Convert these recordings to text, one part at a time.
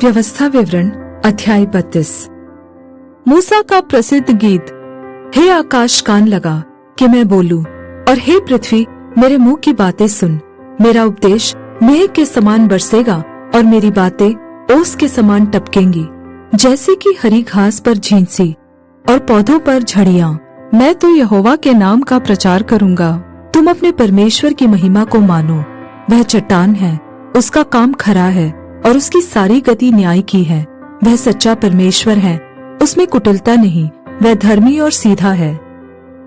व्यवस्था विवरण अध्याय 32। मूसा का प्रसिद्ध गीत। हे आकाश कान लगा कि मैं बोलूं, और हे पृथ्वी मेरे मुंह की बातें सुन। मेरा उपदेश मेघ के समान बरसेगा और मेरी बातें ओस के समान टपकेंगी। जैसे कि हरी घास पर झींसी और पौधों पर झड़ियां, मैं तो यहोवा के नाम का प्रचार करूंगा। तुम अपने परमेश्वर की महिमा को मानो। वह चट्टान है, उसका काम खरा है और उसकी सारी गति न्याय की है। वह सच्चा परमेश्वर है, उसमें कुटिलता नहीं। वह धर्मी और सीधा है।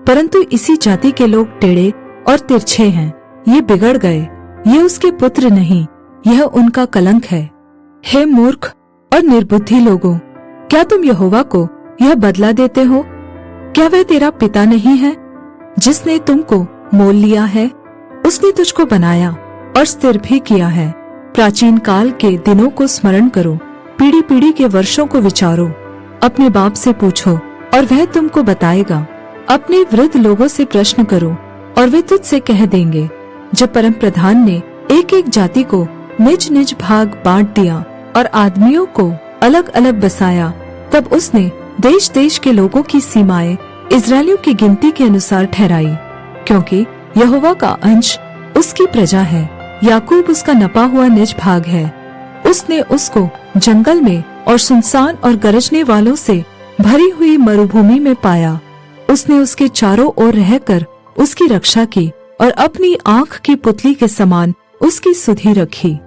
परंतु इसी जाति के लोग टेढ़े और तिरछे हैं। ये बिगड़ गए, ये उसके पुत्र नहीं, यह उनका कलंक है। हे मूर्ख और निर्बुद्धि लोगों, क्या तुम यहोवा को यह बदला देते हो? क्या वह तेरा पिता नहीं है, जिसने तुमको मोल लिया है? उसने तुझको बनाया और स्थिर भी किया है। प्राचीन काल के दिनों को स्मरण करो, पीढ़ी पीढ़ी के वर्षों को विचारो। अपने बाप से पूछो और वह तुमको बताएगा। अपने वृद्ध लोगों से प्रश्न करो और वे तुझसे कह देंगे। जब परम प्रधान ने एक एक जाति को निज निज भाग बांट दिया और आदमियों को अलग अलग बसाया, तब उसने देश देश के लोगों की सीमाएं इस्राएलियों की गिनती के अनुसार ठहराई। क्योंकि यहोवा का अंश उसकी प्रजा है, याकूब उसका नपा हुआ निज भाग है। उसने उसको जंगल में और सुनसान और गरजने वालों से भरी हुई मरुभूमि में पाया। उसने उसके चारों ओर रहकर उसकी रक्षा की और अपनी आँख की पुतली के समान उसकी सुधि रखी।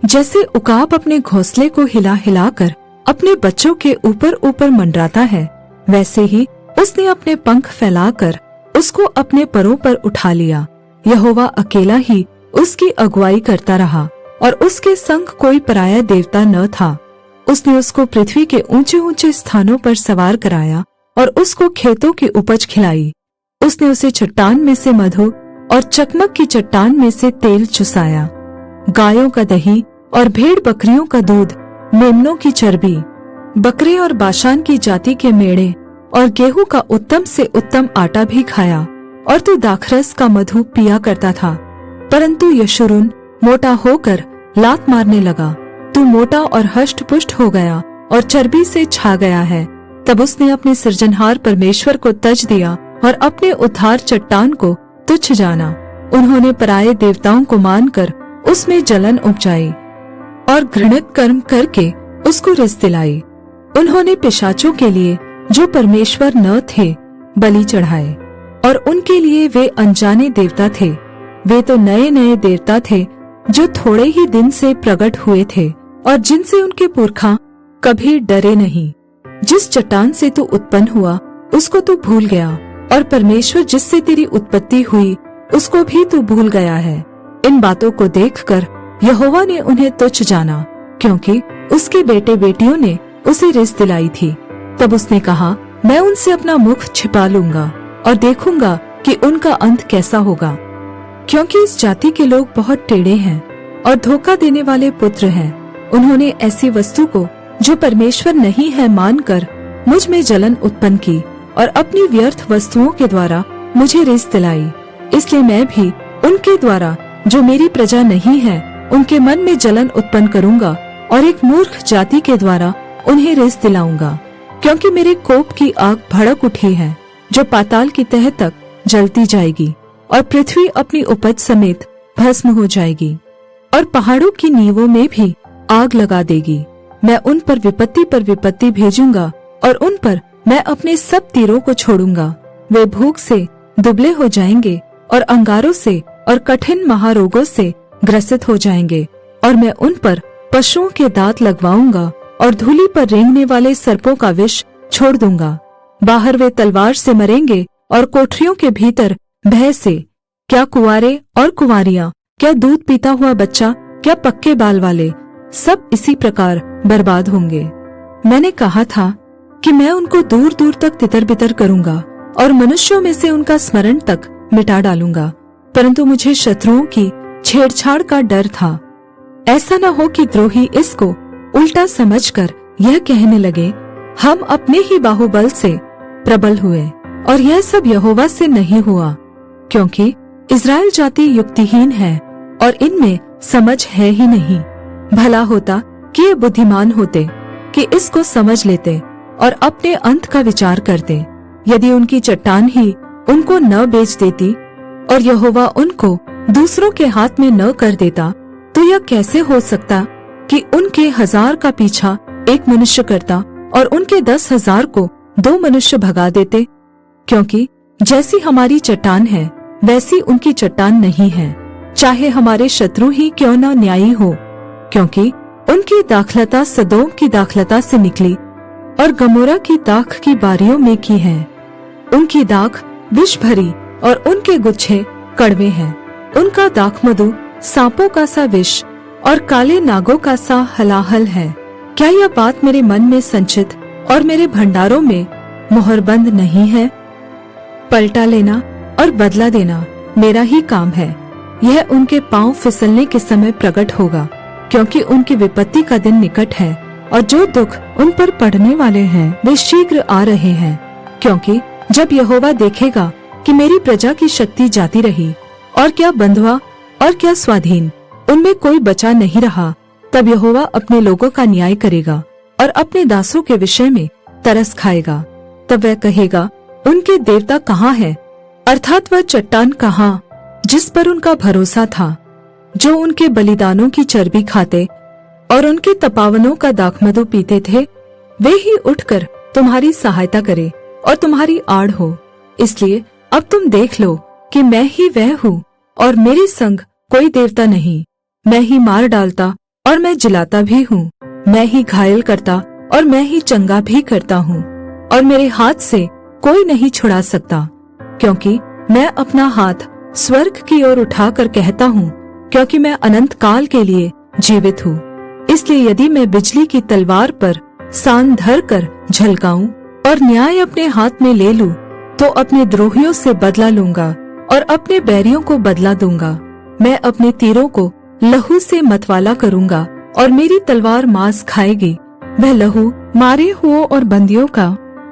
जैसे उकाब अपने घोंसले को हिला हिलाकर अपने बच्चों के ऊपर ऊपर मंडराता है, वैसे ही उसने अपने पंख फैलाकर उसको अपने परों पर उठा लिया। यहोवा अकेला ही उसकी अगुवाई करता रहा और उसके संग कोई पराया देवता न था। उसने उसको पृथ्वी के ऊंचे ऊंचे स्थानों पर सवार कराया और उसको खेतों की उपज खिलाई। उसने उसे चट्टान में से मधु और चकमक की चट्टान में से तेल चुसाया। गायों का दही और भेड़ बकरियों का दूध, मेमनों की चर्बी, बकरे और बाशान की जाति के मेढ़े और गेहूं का उत्तम से उत्तम आटा भी खाया। और तू दाखरस का मधु पिया करता था। परंतु यशूरून मोटा होकर लात मारने लगा। तू मोटा और हष्ट पुष्ट हो गया और चर्बी से छा गया है। तब उसने अपने सृजनहार परमेश्वर को तज दिया और अपने उद्धार चट्टान को तुच्छ जाना। उन्होंने पराये देवताओं को मानकर उसमें जलन उपजाई और घृणित कर्म करके उसको रिस दिलाई। उन्होंने पिशाचों के लिए जो परमेश्वर न थे बलि चढ़ाए, और उनके लिए वे अनजाने देवता थे। वे तो नए नए देवता थे जो थोड़े ही दिन से प्रकट हुए थे और जिनसे उनके पुरखा कभी डरे नहीं। जिस चट्टान से तू उत्पन्न हुआ उसको तू भूल गया, और परमेश्वर जिससे तेरी उत्पत्ति हुई उसको भी तू भूल गया है। इन बातों को देखकर यहोवा ने उन्हें तुच्छ जाना, क्योंकि उसके बेटे बेटियों ने उसे रिस दिलाई थी। तब उसने कहा, मैं उनसे अपना मुख छिपा लूंगा और देखूंगा कि उनका अंत कैसा होगा। क्योंकि इस जाति के लोग बहुत टेढ़े हैं और धोखा देने वाले पुत्र हैं। उन्होंने ऐसी वस्तु को जो परमेश्वर नहीं है मानकर मुझ में जलन उत्पन्न की और अपनी व्यर्थ वस्तुओं के द्वारा मुझे रिस दिलाई। इसलिए मैं भी उनके द्वारा जो मेरी प्रजा नहीं है उनके मन में जलन उत्पन्न करूंगा और एक मूर्ख जाति के द्वारा उन्हें रिस दिलाऊंगा। क्योंकि मेरे कोप की आग भड़क उठी है जो पाताल की तह तक जलती जाएगी और पृथ्वी अपनी उपज समेत भस्म हो जाएगी और पहाड़ों की नींवों में भी आग लगा देगी। मैं उन पर विपत्ति भेजूंगा और उन पर मैं अपने सब तीरों को छोड़ूंगा। वे भूख से दुबले हो जाएंगे और अंगारों से और कठिन महारोगों से ग्रसित हो जाएंगे। और मैं उन पर पशुओं के दांत लगवाऊंगा और धूली पर रेंगने वाले सर्पों का विष छोड़ दूंगा। बाहर वे तलवार से मरेंगे और कोठरियों के भीतर भय से। क्या कुंवारे और कुंवारियां, क्या दूध पीता हुआ बच्चा, क्या पक्के बाल वाले, सब इसी प्रकार बर्बाद होंगे। मैंने कहा था कि मैं उनको दूर दूर तक तितर बितर करूंगा और मनुष्यों में से उनका स्मरण तक मिटा डालूंगा। परंतु मुझे शत्रुओं की छेड़छाड़ का डर था। ऐसा न हो कि द्रोही इसको उल्टा समझकर यह कहने लगे, हम अपने ही बाहुबल से प्रबल हुए, और यह सब यहोवा से नहीं हुआ। क्योंकि इस्राएल जाति युक्तिहीन है और इनमें समझ है ही नहीं। भला होता कि ये बुद्धिमान होते कि इसको समझ लेते और अपने अंत का विचार करते। यदि उनकी चट्टान ही उनको न बेच देती और यहोवा उनको दूसरों के हाथ में न कर देता, तो यह कैसे हो सकता कि उनके 1000 का पीछा एक मनुष्य करता और उनके 10,000 को 2 मनुष्य भगा देते? क्योंकि जैसी हमारी चट्टान है वैसी उनकी चट्टान नहीं है, चाहे हमारे शत्रु ही क्यों न न्यायी हो। क्योंकि उनकी दाखलता सदोम की दाखलता से निकली और गमोरा की दाख की बारियों में की है। उनकी दाख विष भरी और उनके गुच्छे कड़वे हैं। उनका दाखमधु सांपों का सा विष और काले नागों का सा हलाहल है। क्या यह बात मेरे मन में संचित और मेरे भंडारों में मोहरबंद नहीं है? पलटा लेना और बदला देना मेरा ही काम है। यह उनके पांव फिसलने के समय प्रकट होगा, क्योंकि उनकी विपत्ति का दिन निकट है और जो दुख उन पर पड़ने वाले हैं वे शीघ्र आ रहे हैं। क्योंकि जब यहोवा देखेगा कि मेरी प्रजा की शक्ति जाती रही और क्या बंधुआ और क्या स्वाधीन, उनमें कोई बचा नहीं रहा, तब यहोवा अपने लोगों का न्याय करेगा और अपने दासों के विषय में तरस खाएगा। तब वह कहेगा, उनके देवता कहाँ है, अर्थात वह चट्टान कहाँ जिस पर उनका भरोसा था, जो उनके बलिदानों की चर्बी खाते और उनके तपावनों का दाखमधु पीते थे। वे ही उठकर तुम्हारी सहायता करे और तुम्हारी आड़ हो। इसलिए अब तुम देख लो कि मैं ही वह हूँ और मेरे संग कोई देवता नहीं। मैं ही मार डालता और मैं जिलाता भी हूँ, मैं ही घायल करता और मैं ही चंगा भी करता हूँ, और मेरे हाथ से कोई नहीं छुड़ा सकता। क्योंकि मैं अपना हाथ स्वर्ग की ओर उठाकर कहता हूँ, क्योंकि मैं अनंत काल के लिए जीवित हूँ। इसलिए यदि मैं बिजली की तलवार पर सान धर कर झलकाऊं और न्याय अपने हाथ में ले लूं, तो अपने द्रोहियों से बदला लूंगा और अपने बैरियों को बदला दूंगा। मैं अपने तीरों को लहू से मतवाला करूंगा और मेरी तलवार मांस खाएगी। वह लहू मारे हुओं और बंदियों का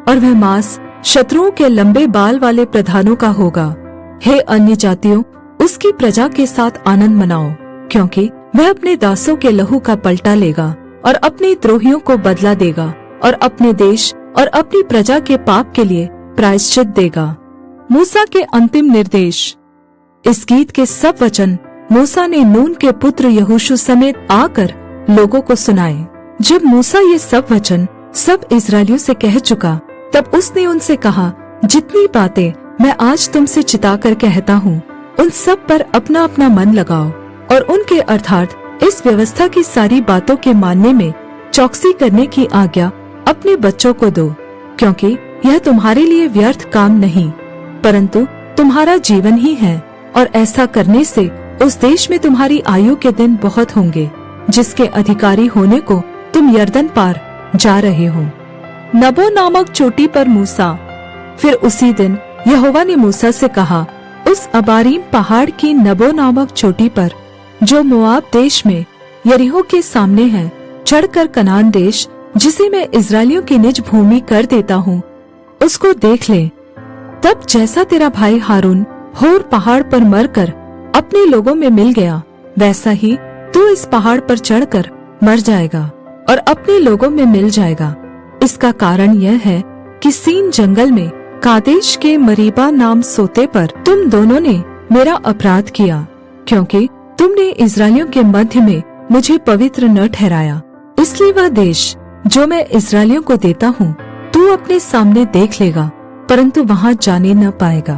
और वह मांस शत्रुओं के लंबे बाल वाले प्रधानों का होगा। हे अन्य जातियों, उसकी प्रजा के साथ आनंद मनाओ, क्योंकि वह अपने दासों के लहू का पलटा लेगा और अपने द्रोहियों को बदला देगा और अपने देश और अपनी प्रजा के पाप के लिए प्रायश्चित देगा। मूसा के अंतिम निर्देश। इस गीत के सब वचन मूसा ने नून के पुत्र यहोशू समेत आकर लोगों को सुनाए। जब मूसा ये सब वचन सब इस्राएलियों से कह चुका, तब उसने उनसे कहा, जितनी बातें मैं आज तुमसे चिताकर कहता हूँ, उन सब पर अपना अपना मन लगाओ और उनके अर्थात इस व्यवस्था की सारी बातों के मानने में चौकसी करने की आज्ञा अपने बच्चों को दो, क्योंकि यह तुम्हारे लिए व्यर्थ काम नहीं, परंतु तुम्हारा जीवन ही है, और ऐसा करने से उस देश में तुम्हारी आयु के दिन बहुत होंगे, जिसके अधिकारी होने को तुम यरदन पार जा रहे हो। नबो नामक चोटी पर मूसा। फिर उसी दिन यहोवा ने मूसा से कहा, उस अबारीम पहाड़ की नबो नामक चोटी पर, जो मोआब देश में यरीहो के सामने है, चढ़कर कनान देश, जिसे मैं इस्राएलियों की निज भूमि कर देता हूँ, उसको देख ले। तब जैसा तेरा भाई हारून होर पहाड़ पर मरकर अपने लोगों में मिल गया, वैसा ही तू इस पहाड़ पर चढ़कर मर जाएगा और अपने लोगों में मिल जाएगा। इसका कारण यह है कि सीन जंगल में कादेश के मरीबा नाम सोते पर तुम दोनों ने मेरा अपराध किया, क्योंकि तुमने इस्राएलियों के मध्य में मुझे पवित्र न ठहराया। इसलिए वह देश जो मैं इस्राएलियों को देता हूँ, तू अपने सामने देख लेगा, परंतु वहाँ जाने न पाएगा।